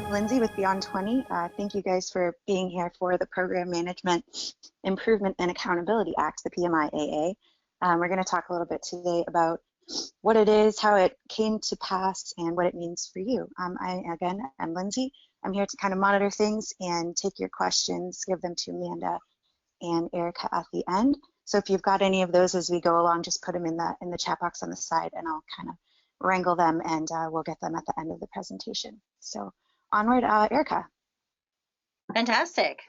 Lindsay with Beyond 20. Thank you guys for being here for the Program Management Improvement and Accountability Act, the PMIAA. We're going to talk a little bit today about what it is, how it came to pass, and what it means for you. I'm Lindsay. I'm here to kind of monitor things and take your questions, give them to Amanda and Erica at the end. So if you've got any of those as we go along, just put them in the chat box on the side, and I'll kind of wrangle them, and we'll get them at the end of the presentation. So onward, Erica. Fantastic.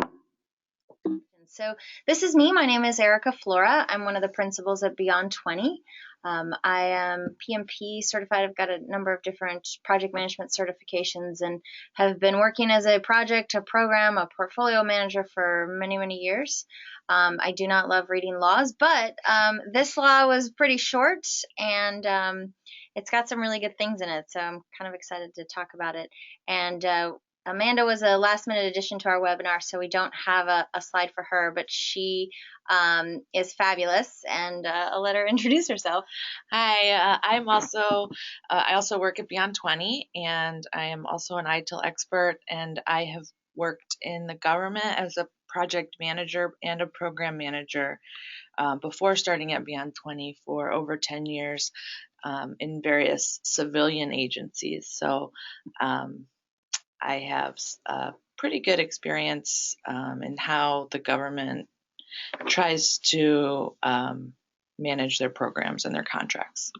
So this is me. My name is Erica Flora. I'm one of the principals at Beyond 20. I am PMP certified. I've got a number of different project management certifications and have been working as a project, a program, a portfolio manager for many, many years. I do not love reading laws, but this law was pretty short, and it's got some really good things in it. So I'm kind of excited to talk about it. And Amanda was a last-minute addition to our webinar, so we don't have a slide for her, but she is fabulous, and I'll let her introduce herself. Hi, I also work at Beyond 20, and I am also an ITIL expert, and I have worked in the government as a project manager and a program manager before starting at Beyond 20 for over 10 years in various civilian agencies. So I have a pretty good experience in how the government tries to manage their programs and their contracts.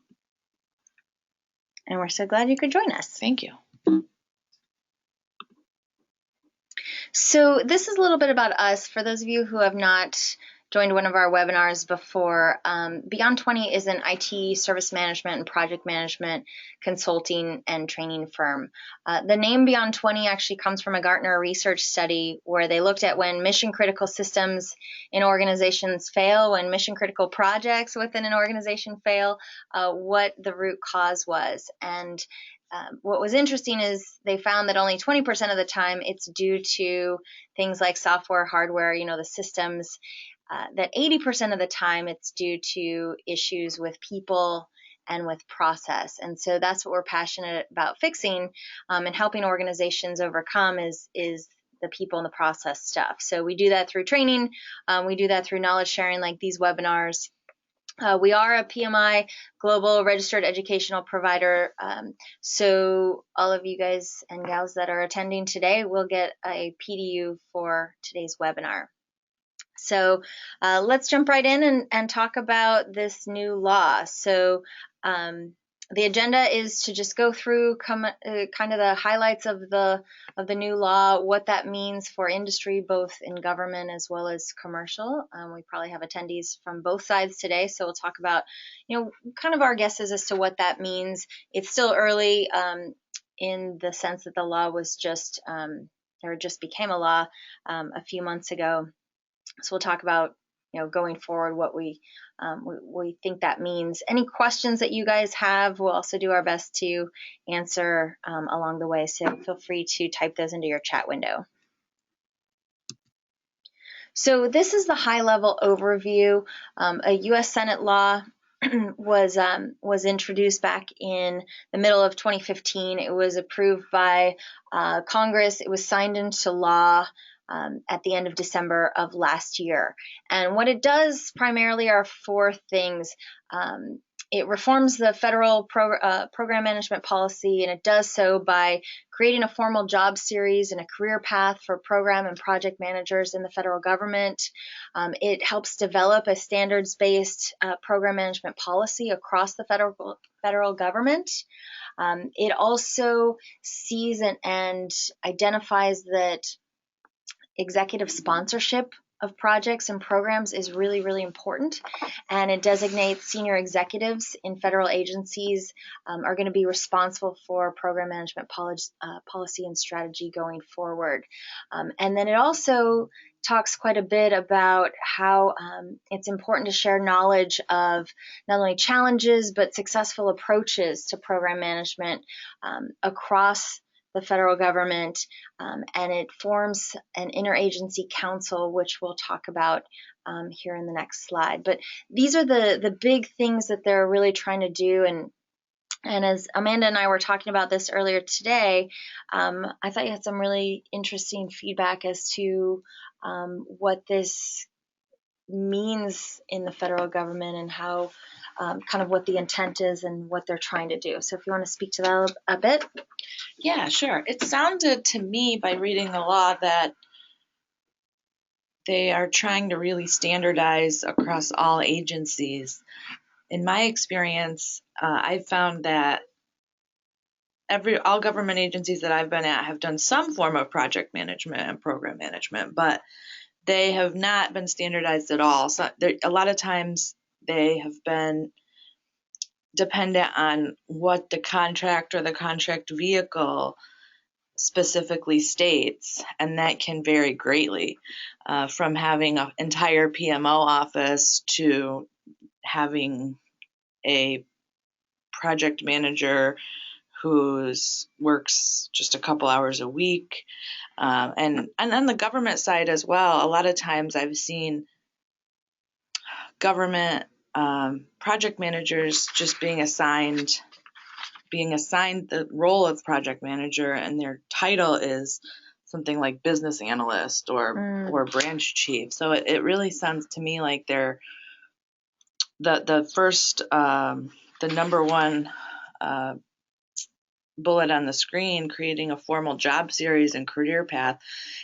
And we're so glad you could join us. Thank you. So this is a little bit about us. For those of you who have not joined one of our webinars before, Beyond 20 is an IT service management and project management consulting and training firm. The name Beyond 20 actually comes from a Gartner research study where they looked at when mission critical systems in organizations fail, when mission critical projects within an organization fail, what the root cause was. And what was interesting is they found that only 20% of the time it's due to things like software, hardware, the systems, that 80% of the time it's due to issues with people and with process. And so that's what we're passionate about fixing and helping organizations overcome is the people and the process stuff. So we do that through training. We do that through knowledge sharing like these webinars. We are a PMI global registered educational provider. So all of you guys and gals that are attending today will get a PDU for today's webinar. So let's jump right in and talk about this new law. So the agenda is to just go through kind of the highlights of the new law, what that means for industry, both in government as well as commercial. We probably have attendees from both sides today, so we'll talk about, kind of our guesses as to what that means. It's still early in the sense that the law was just became a law a few months ago. So we'll talk about, going forward, what we think that means. Any questions that you guys have, we'll also do our best to answer along the way. So feel free to type those into your chat window. So this is the high-level overview. A U.S. Senate law was introduced back in the middle of 2015. It was approved by Congress. It was signed into law at the end of December of last year. And what it does primarily are four things. It reforms the federal program management policy, and it does so by creating a formal job series and a career path for program and project managers in the federal government. It helps develop a standards-based program management policy across the federal government. It also sees and identifies that executive sponsorship of projects and programs is really, really important, and it designates senior executives in federal agencies are going to be responsible for program management policy and strategy going forward. And then it also talks quite a bit about how it's important to share knowledge of not only challenges but successful approaches to program management across the federal government, and it forms an interagency council, which we'll talk about here in the next slide. But these are the big things that they're really trying to do. And as Amanda and I were talking about this earlier today, I thought you had some really interesting feedback as to what this means in the federal government and how kind of what the intent is and what they're trying to do. So if you want to speak to that a bit. Yeah, sure. It sounded to me by reading the law that they are trying to really standardize across all agencies. In my experience, I've found that all government agencies that I've been at have done some form of project management and program management, but they have not been standardized at all. So a lot of times they have been dependent on what the contract or the contract vehicle specifically states, and that can vary greatly, from having an entire PMO office to having a project manager who works just a couple hours a week. And on the government side as well, a lot of times I've seen government project managers just being assigned the role of project manager, and their title is something like business analyst or branch chief. So it really sounds to me like they're the first the number one bullet on the screen, creating a formal job series and career path.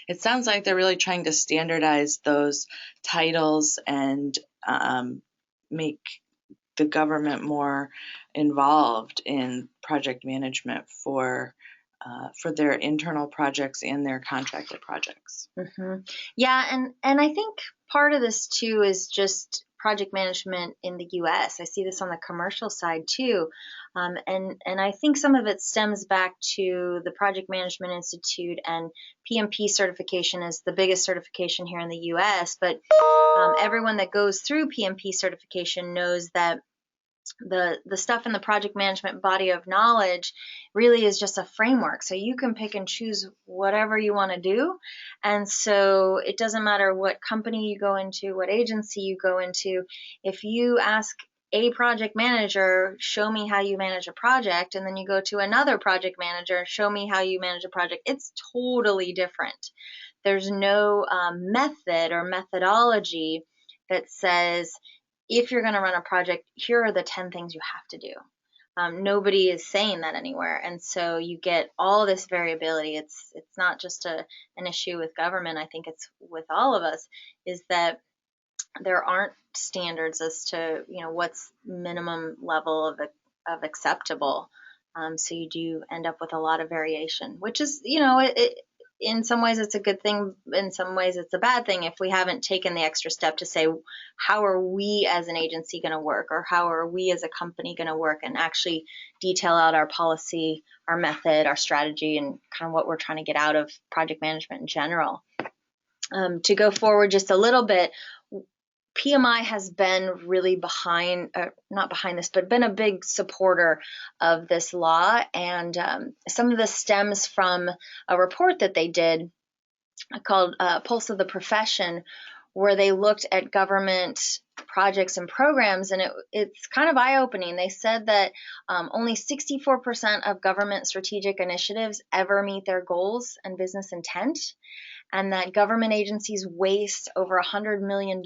It sounds like they're really trying to standardize those titles and make the government more involved in project management for their internal projects and their contracted projects. Mm-hmm. Yeah, and I think part of this too is just project management in the U.S. I see this on the commercial side too, and I think some of it stems back to the Project Management Institute, and PMP certification is the biggest certification here in the U.S. But everyone that goes through PMP certification knows that the stuff in the project management body of knowledge really is just a framework. So you can pick and choose whatever you want to do. And so it doesn't matter what company you go into, what agency you go into. If you ask a project manager, show me how you manage a project, and then you go to another project manager, show me how you manage a project, it's totally different. There's no method or methodology that says, if you're going to run a project, here are the 10 things you have to do. Nobody is saying that anywhere. And so you get all this variability. It's not just an issue with government. I think it's with all of us, is that there aren't standards as to, what's minimum level of acceptable. So you do end up with a lot of variation, which is, in some ways it's a good thing, in some ways it's a bad thing if we haven't taken the extra step to say, how are we as an agency going to work, or how are we as a company going to work, and actually detail out our policy, our method, our strategy, and kind of what we're trying to get out of project management in general. To go forward just a little bit, PMI has been really not behind this, but been a big supporter of this law. And some of this stems from a report that they did called Pulse of the Profession, where they looked at government projects and programs, and it's kind of eye-opening. They said that only 64% of government strategic initiatives ever meet their goals and business intent, and that government agencies waste over $100 million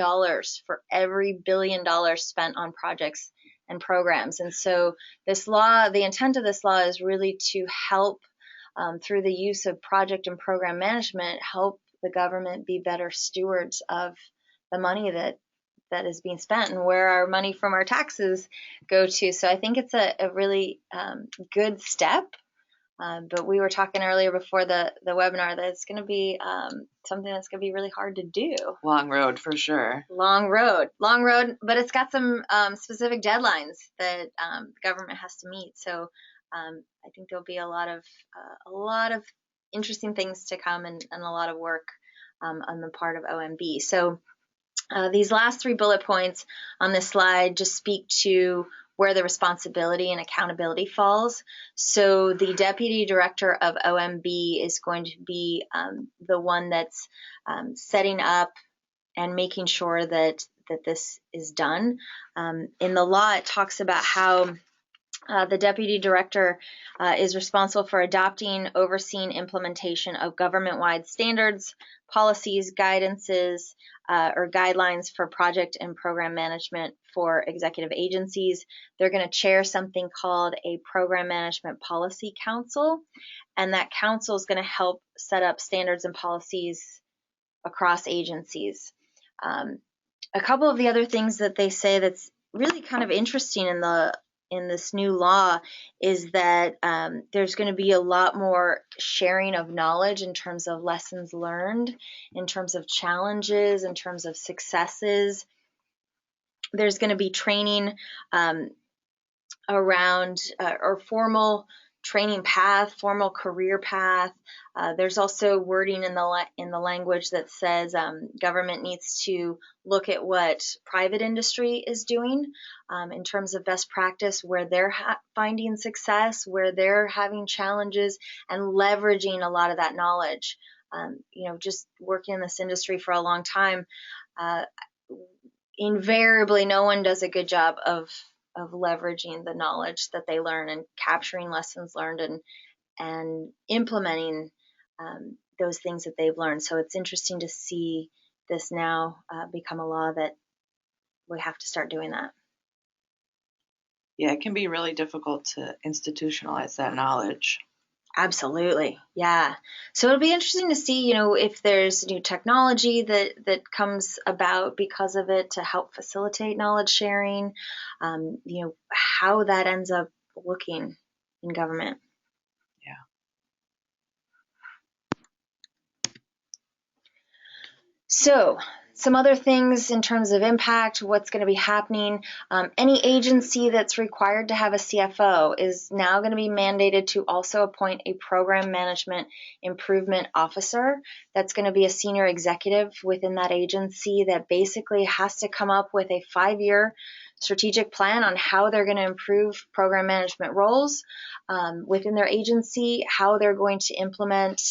for every $1 billion spent on projects and programs. And so this law, the intent of this law is really to help, through the use of project and program management, help the government be better stewards of the money that is being spent and where our money from our taxes go to. So I think it's a really good step. But we were talking earlier before the webinar that it's going to be something that's going to be really hard to do. Long road for sure. Long road, but it's got some specific deadlines that the government has to meet. So I think there'll be a lot of interesting things to come, and a lot of work on the part of OMB. So these last 3 bullet points on this slide just speak to where the responsibility and accountability falls. So the Deputy Director of OMB is going to be the one that's setting up and making sure that this is done. In the law, it talks about how the Deputy Director is responsible for adopting, overseeing implementation of government-wide standards, policies, guidances, or guidelines for project and program management for executive agencies. They're going to chair something called a Program Management Policy Council, and that council is going to help set up standards and policies across agencies. A couple of the other things that they say that's really kind of interesting in this new law is that there's going to be a lot more sharing of knowledge in terms of lessons learned, in terms of challenges, in terms of successes. There's going to be training around or formal training path, formal career path. There's also wording in the language that says government needs to look at what private industry is doing in terms of best practice, where they're finding success, where they're having challenges, and leveraging a lot of that knowledge. Just working in this industry for a long time, invariably no one does a good job of leveraging the knowledge that they learn and capturing lessons learned and implementing those things that they've learned. So it's interesting to see this now become a law that we have to start doing that. Yeah, it can be really difficult to institutionalize that knowledge. Absolutely. Yeah. So it'll be interesting to see, if there's new technology that comes about because of it to help facilitate knowledge sharing, how that ends up looking in government. Yeah. So some other things in terms of impact, what's going to be happening. Any agency that's required to have a CFO is now going to be mandated to also appoint a program management improvement officer. That's going to be a senior executive within that agency that basically has to come up with a 5-year strategic plan on how they're going to improve program management roles within their agency, how they're going to implement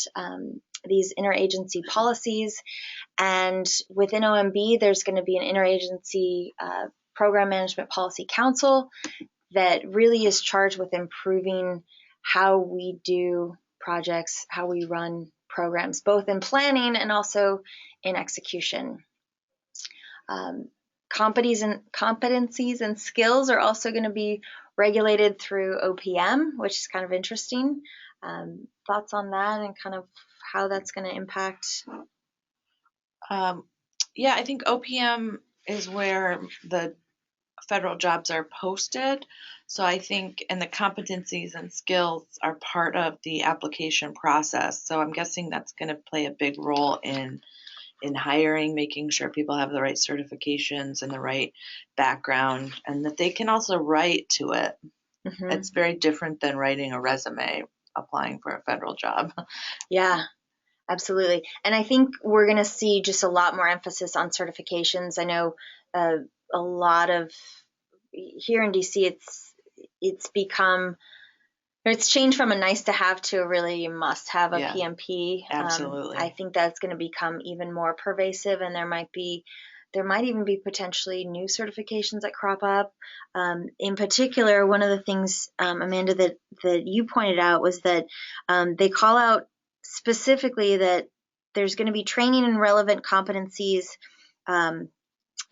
these interagency policies. And within OMB, there's going to be an interagency program management policy council that really is charged with improving how we do projects, how we run programs, both in planning and also in execution. Competencies and skills are also going to be regulated through OPM, which is kind of interesting. Thoughts on that and kind of how that's going to impact? Yeah, I think OPM is where the federal jobs are posted. So I think, and the competencies and skills are part of the application process. So I'm guessing that's going to play a big role in hiring, making sure people have the right certifications and the right background, and that they can also write to it. Mm-hmm. It's very different than writing a resume applying for a federal job. Yeah. Absolutely. And I think we're going to see just a lot more emphasis on certifications. I know a lot of here in DC, it's changed from a nice to have to a really must have, a PMP. Absolutely. I think that's going to become even more pervasive, and there might even be potentially new certifications that crop up. In particular, one of the things, Amanda, that you pointed out was that they call out specifically that there's going to be training and relevant competencies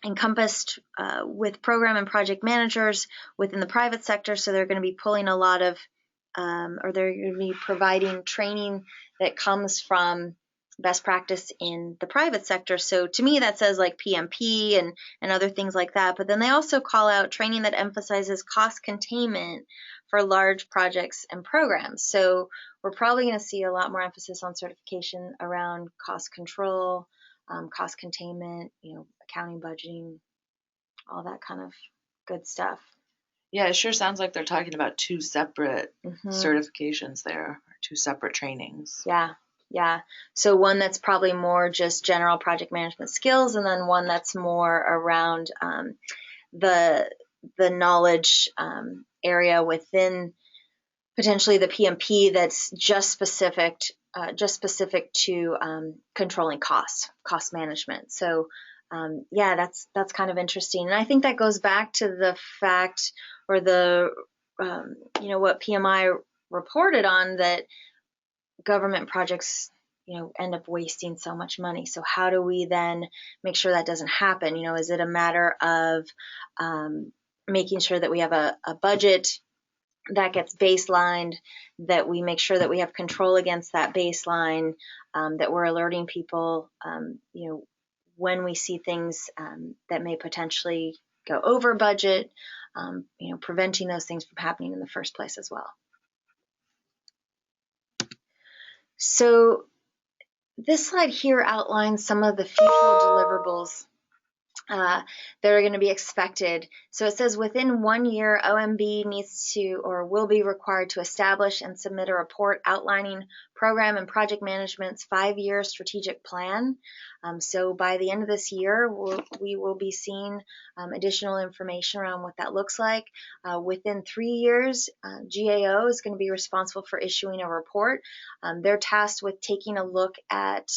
encompassed with program and project managers within the private sector. So they're going to be pulling a lot of, or they're going to be providing training that comes from best practice in the private sector. So to me, that says like PMP and other things like that. But then they also call out training that emphasizes cost containment for large projects and programs. So we're probably going to see a lot more emphasis on certification around cost control, cost containment, accounting, budgeting, all that kind of good stuff. Yeah, it sure sounds like they're talking about 2 separate certifications there, or 2 separate trainings. Yeah. Yeah. So one that's probably more just general project management skills, and then one that's more around the knowledge area within potentially the PMP that's just specific to controlling cost management. So yeah, that's kind of interesting, and I think that goes back to the fact, or the what PMI reported on, that government projects end up wasting so much money. So how do we then make sure that doesn't happen? Is it a matter of making sure that we have a budget that gets baselined, that we make sure that we have control against that baseline, that we're alerting people, when we see things that may potentially go over budget, preventing those things from happening in the first place as well. So this slide here outlines some of the future deliverables that are going to be expected. So it says within 1 year, OMB needs to, or will be required to, establish and submit a report outlining program and project management's 5-year strategic plan. So by the end of this year, we will be seeing additional information around what that looks like. Within 3 years, GAO is going to be responsible for issuing a report. They're tasked with taking a look at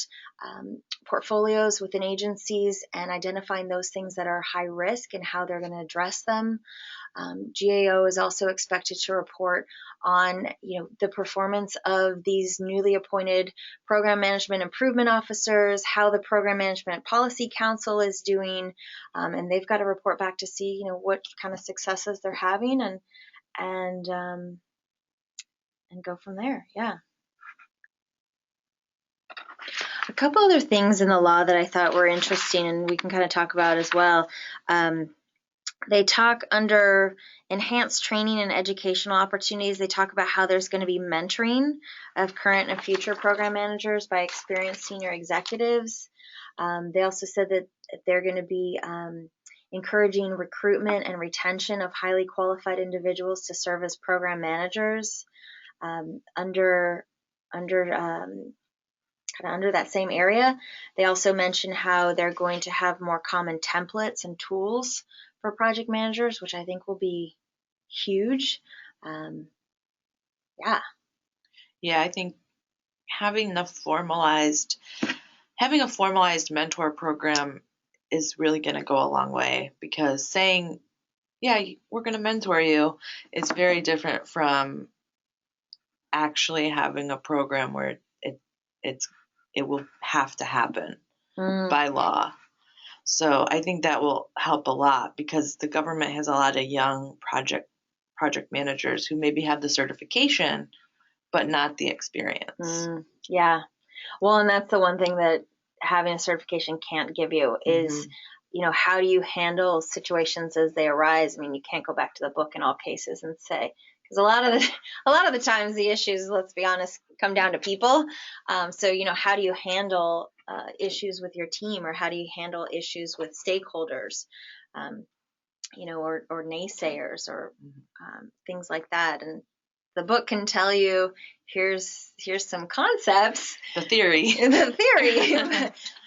portfolios within agencies and identifying those things that are high risk and how they're going to address them. GAO is also expected to report on, the performance of these newly appointed program management improvement officers, how the program management policy council is doing, and they've got to report back to see, what kind of successes they're having, and go from there. Yeah. A couple other things in the law that I thought were interesting and we can kind of talk about as well. They talk under enhanced training and educational opportunities. They talk about how there's going to be mentoring of current and future program managers by experienced senior executives. They also said that they're going to be encouraging recruitment and retention of highly qualified individuals to serve as program managers. Under that same area, they also mention how they're going to have more common templates and tools for project managers, which I think will be huge. Yeah, I think having a formalized mentor program is really going to go a long way, because saying, yeah, we're going to mentor you is very different from actually having a program where it will have to happen by law. So I think that will help a lot, because the government has a lot of young project managers who maybe have the certification but not the experience. Yeah. Well, and that's the one thing that having a certification can't give you is, how do you handle situations as they arise? I mean, you can't go back to the book in all cases and say, because a lot of the times the issues, let's be honest, come down to people. So, how do you handle issues with your team, or how do you handle issues with stakeholders, or naysayers, or things like that. And the book can tell you, here's some concepts, the theory,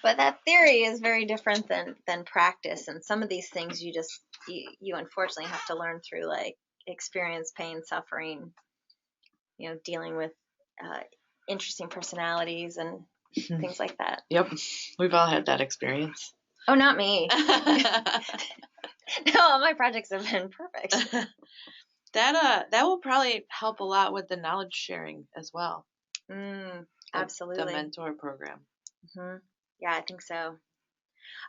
but that theory is very different than practice. And some of these things you unfortunately have to learn through like experience, pain, suffering, dealing with interesting personalities and things like that. Yep, we've all had that experience. Oh, not me. No, my projects have been perfect. That will probably help a lot with the knowledge sharing as well. Absolutely. The mentor program. Yeah, I think so.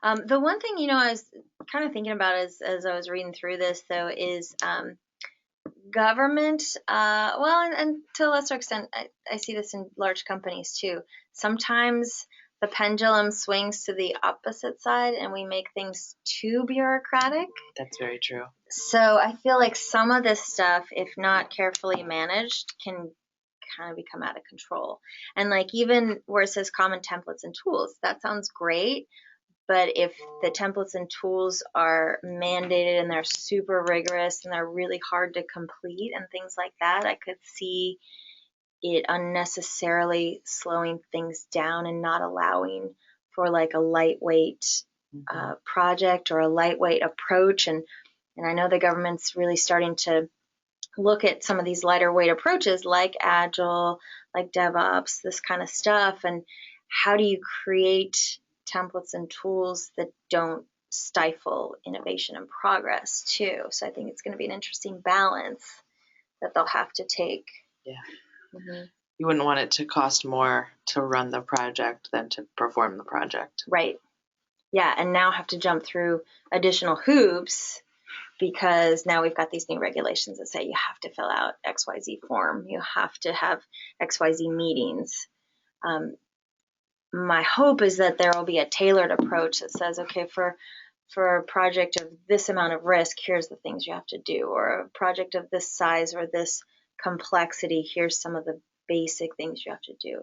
The one thing, I was kind of thinking about as I was reading through this, though, is government, and to a lesser extent, I see this in large companies too. Sometimes the pendulum swings to the opposite side and we make things too bureaucratic. That's very true. So I feel like some of this stuff, if not carefully managed, can kind of become out of control. And like even where it says common templates and tools, that sounds great. But if the templates and tools are mandated and they're super rigorous and they're really hard to complete and things like that, I could see it unnecessarily slowing things down and not allowing for like a lightweight project or a lightweight approach. And I know the government's really starting to look at some of these lighter weight approaches like Agile, like DevOps, this kind of stuff. And how do you create templates and tools that don't stifle innovation and progress too? So I think it's going to be an interesting balance that they'll have to take. Yeah. Mm-hmm. You wouldn't want it to cost more to run the project than to perform the project. Right. Yeah, and now have to jump through additional hoops because now we've got these new regulations that say you have to fill out XYZ form. You have to have XYZ meetings. My hope is that there will be a tailored approach that says, okay, for a project of this amount of risk, here's the things you have to do, or a project of this size or this complexity, here's some of the basic things you have to do.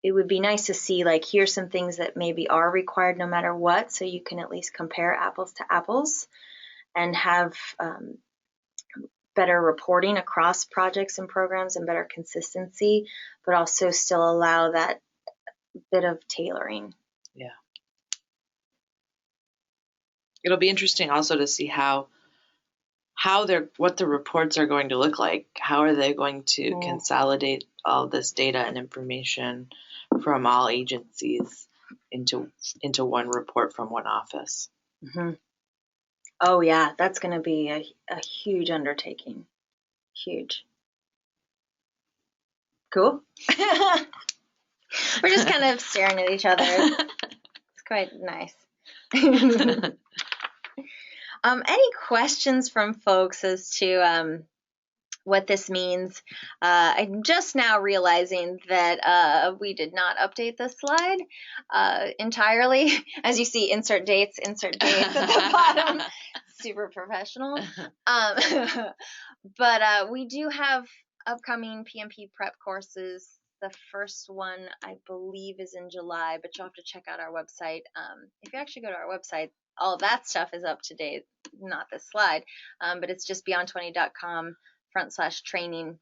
It would be nice to see, like, here's some things that maybe are required no matter what, so you can at least compare apples to apples and have better reporting across projects and programs and better consistency, but also still allow that bit of tailoring. Yeah. It'll be interesting also to see what the reports are going to look like. How are they going to consolidate all this data and information from all agencies into one report from one office? Mm-hmm. Oh yeah, that's going to be a huge undertaking. Huge. Cool. We're just kind of staring at each other. It's quite nice. Any questions from folks as to what this means? I'm just now realizing that we did not update this slide entirely. As you see, insert dates at the bottom. Super professional. But we do have upcoming PMP prep courses. The first one, I believe, is in July, but you'll have to check out our website. If you actually go to our website, all of that stuff is up to date, not this slide, but it's just beyond20.com/training.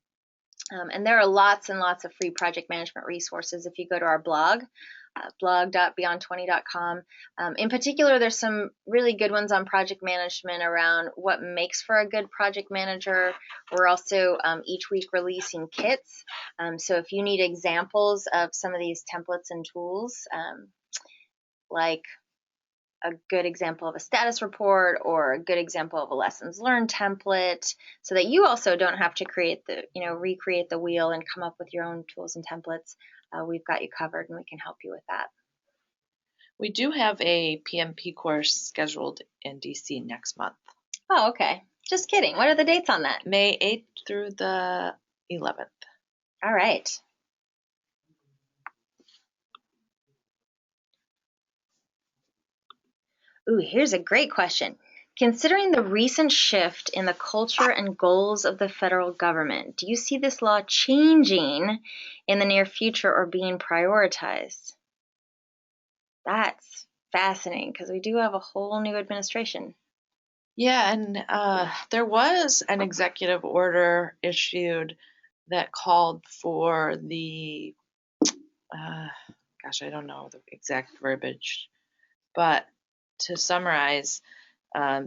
And there are lots and lots of free project management resources if you go to our blog, blog.beyond20.com. In particular, there's some really good ones on project management around what makes for a good project manager. We're also each week releasing kits. So if you need examples of some of these templates and tools, like a good example of a status report or a good example of a lessons learned template, so that you also don't have to recreate the wheel and come up with your own tools and templates. We've got you covered and we can help you with that. We do have a PMP course scheduled in DC next month. Oh, okay. Just kidding. What are the dates on that? May 8th through the 11th. All right. Ooh, here's a great question. Considering the recent shift in the culture and goals of the federal government, do you see this law changing in the near future or being prioritized? That's fascinating because we do have a whole new administration. Yeah, and there was an executive order issued that called for the, I don't know the exact verbiage, but to summarize,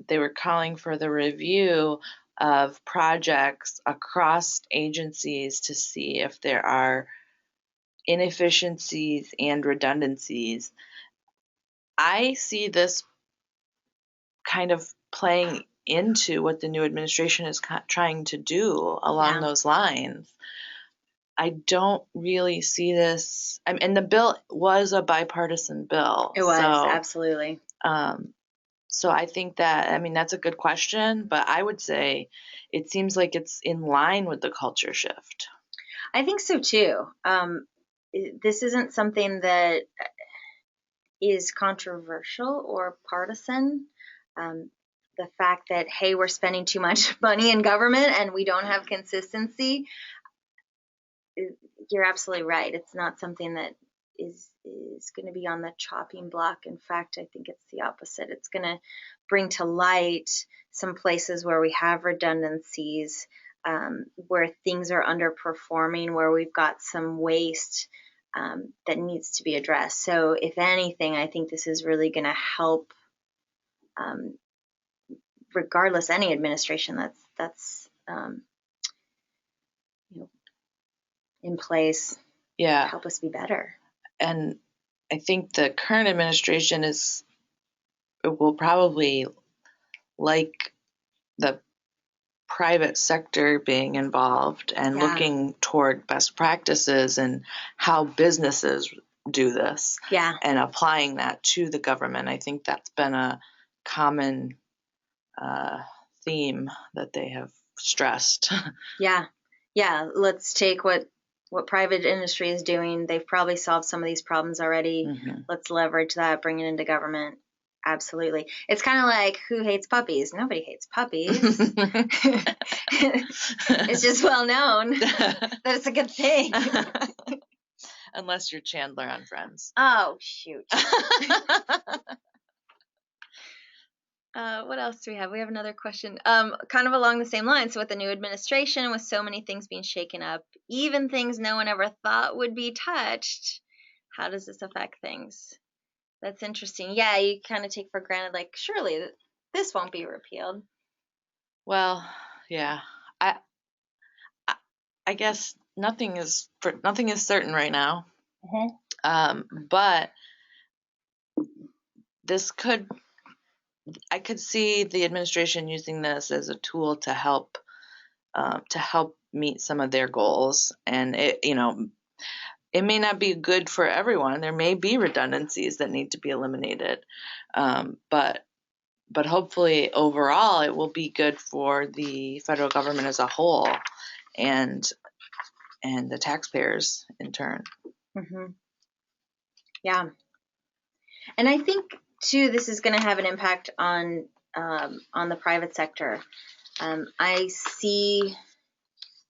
they were calling for the review of projects across agencies to see if there are inefficiencies and redundancies. I see this kind of playing into what the new administration is trying to do along those lines. I don't really see this. And the bill was a bipartisan bill. It was, absolutely. So I think that, that's a good question, but I would say it seems like it's in line with the culture shift. I think so too. This isn't something that is controversial or partisan. The fact that, hey, we're spending too much money in government and we don't have consistency, you're absolutely right. It's not something that is going to be on the chopping block. In fact, I think it's the opposite. It's going to bring to light some places where we have redundancies, where things are underperforming, where we've got some waste that needs to be addressed. So if anything, I think this is really going to help, regardless any administration that's in place, help us be better. And I think the current administration will probably like the private sector being involved and looking toward best practices and how businesses do this and applying that to the government. I think that's been a common theme that they have stressed. Let's take what private industry is doing. They've probably solved some of these problems already. Let's leverage that, bring it into government. Absolutely. It's kind of like, who hates puppies? Nobody hates puppies. It's just well known that it's a good thing. Unless you're Chandler on Friends. Oh, shoot. What else do we have? We have another question, kind of along the same line. So with the new administration, with so many things being shaken up, even things no one ever thought would be touched, how does this affect things? That's interesting. Yeah, you kind of take for granted, like, surely this won't be repealed. Well, yeah. I guess nothing is certain right now. But I could see the administration using this as a tool to help meet some of their goals. And it may not be good for everyone. There may be redundancies that need to be eliminated. But hopefully overall it will be good for the federal government as a whole and the taxpayers in turn. Yeah. And I think too, this is going to have an impact on the private sector. I see,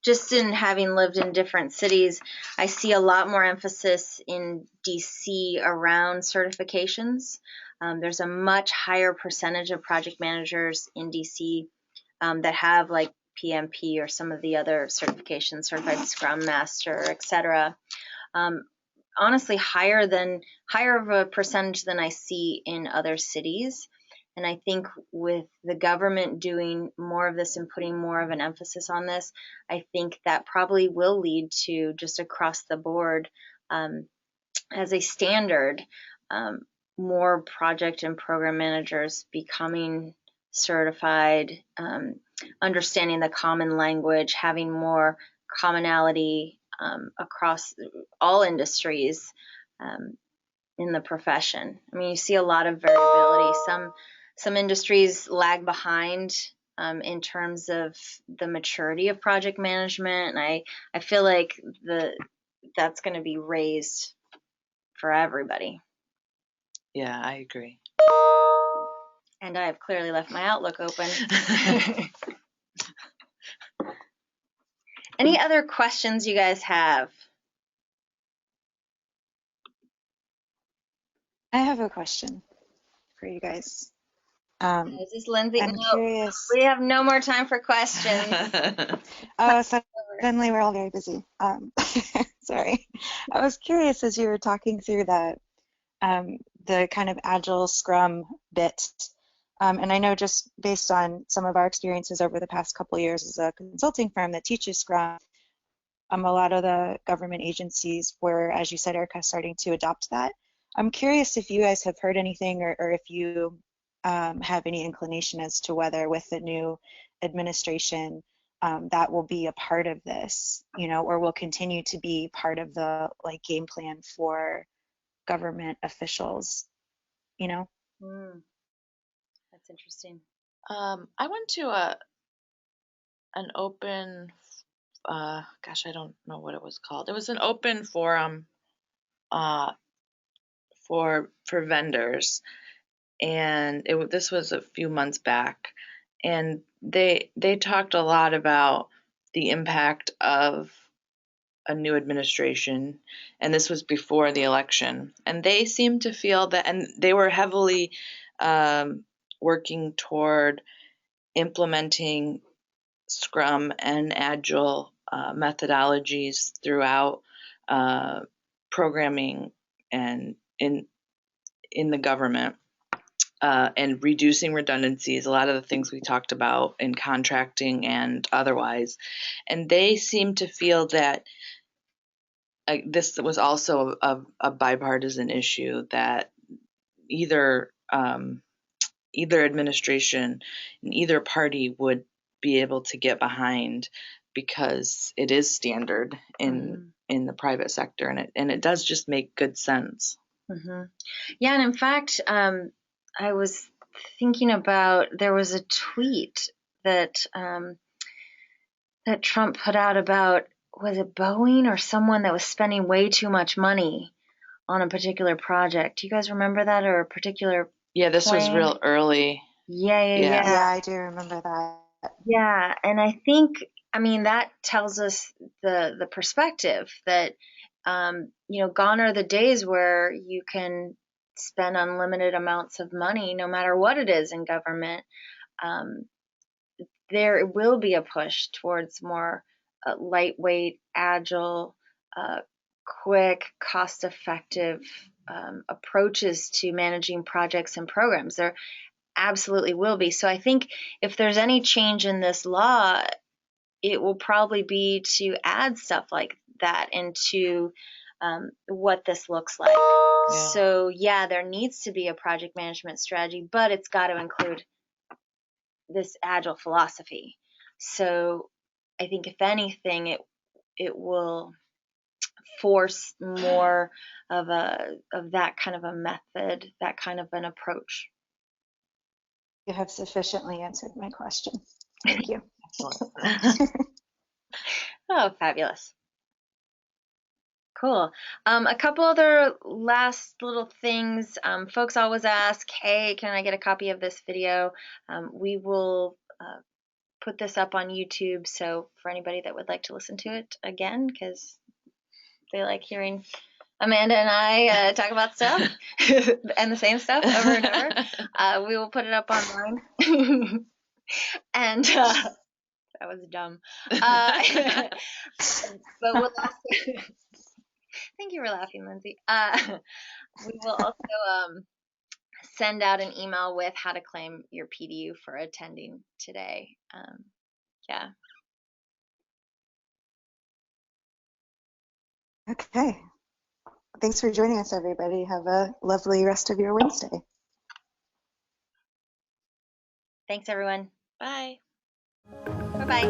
just in having lived in different cities, I see a lot more emphasis in DC around certifications. There's a much higher percentage of project managers in DC that have like PMP or some of the other certifications, Certified Scrum Master, etc. Honestly, higher of a percentage than I see in other cities. And I think with the government doing more of this and putting more of an emphasis on this, I think that probably will lead to, just across the board, as a standard, more project and program managers becoming certified, understanding the common language, having more commonality across all industries in the profession. I mean, you see a lot of variability. Some industries lag behind in terms of the maturity of project management, and I feel like that's going to be raised for everybody. Yeah, I agree. And I have clearly left my Outlook open. Any other questions you guys have? I have a question for you guys. Is this Lindsay? I'm curious. We have no more time for questions. Oh, suddenly we're all very busy. Sorry. I was curious as you were talking through the kind of agile Scrum bit. And I know, just based on some of our experiences over the past couple of years as a consulting firm that teaches Scrum, a lot of the government agencies were, as you said, Erica, starting to adopt that. I'm curious if you guys have heard anything, or if you have any inclination as to whether with the new administration that will be a part of this, or will continue to be part of the game plan for government officials, That's interesting. I went to an open, I don't know what it was called. It was an open forum for vendors, and this was a few months back, and they talked a lot about the impact of a new administration, and this was before the election, and they seemed to feel that, and they were heavily working toward implementing Scrum and Agile methodologies throughout programming and in the government, and reducing redundancies, a lot of the things we talked about in contracting and otherwise. And they seem to feel that this was also a bipartisan issue, that either administration and either party would be able to get behind, because it is standard in the private sector, and it does just make good sense. Mm-hmm. Yeah, and in fact, I was thinking about, there was a tweet that that Trump put out about, was it Boeing or someone that was spending way too much money on a particular project? Do you guys remember that, or a particular Yeah, this was plane? real early. Yeah. Yeah, I do remember that. Yeah, and I think, I mean, that tells us the perspective that, gone are the days where you can spend unlimited amounts of money, no matter what it is in government. There will be a push towards more lightweight, agile, quick, cost-effective approaches to managing projects and programs. There absolutely will be. So I think if there's any change in this law, it will probably be to add stuff like that into what this looks like. Yeah. So yeah, there needs to be a project management strategy, but it's got to include this agile philosophy. So I think if anything, it will force more of that kind of a method, that kind of an approach. You have sufficiently answered my question. Thank you. Oh, fabulous. Cool. A couple other last little things. Folks always ask, hey, can I get a copy of this video? We will put this up on YouTube, so for anybody that would like to listen to it again, because they like hearing Amanda and I talk about stuff and the same stuff over and over, we will put it up online. And that was dumb. But we'll also, thank you for laughing, Lindsay. We will also send out an email with how to claim your PDU for attending today. Yeah. Okay. Thanks for joining us, everybody. Have a lovely rest of your Wednesday. Thanks, everyone. Bye. Bye-bye.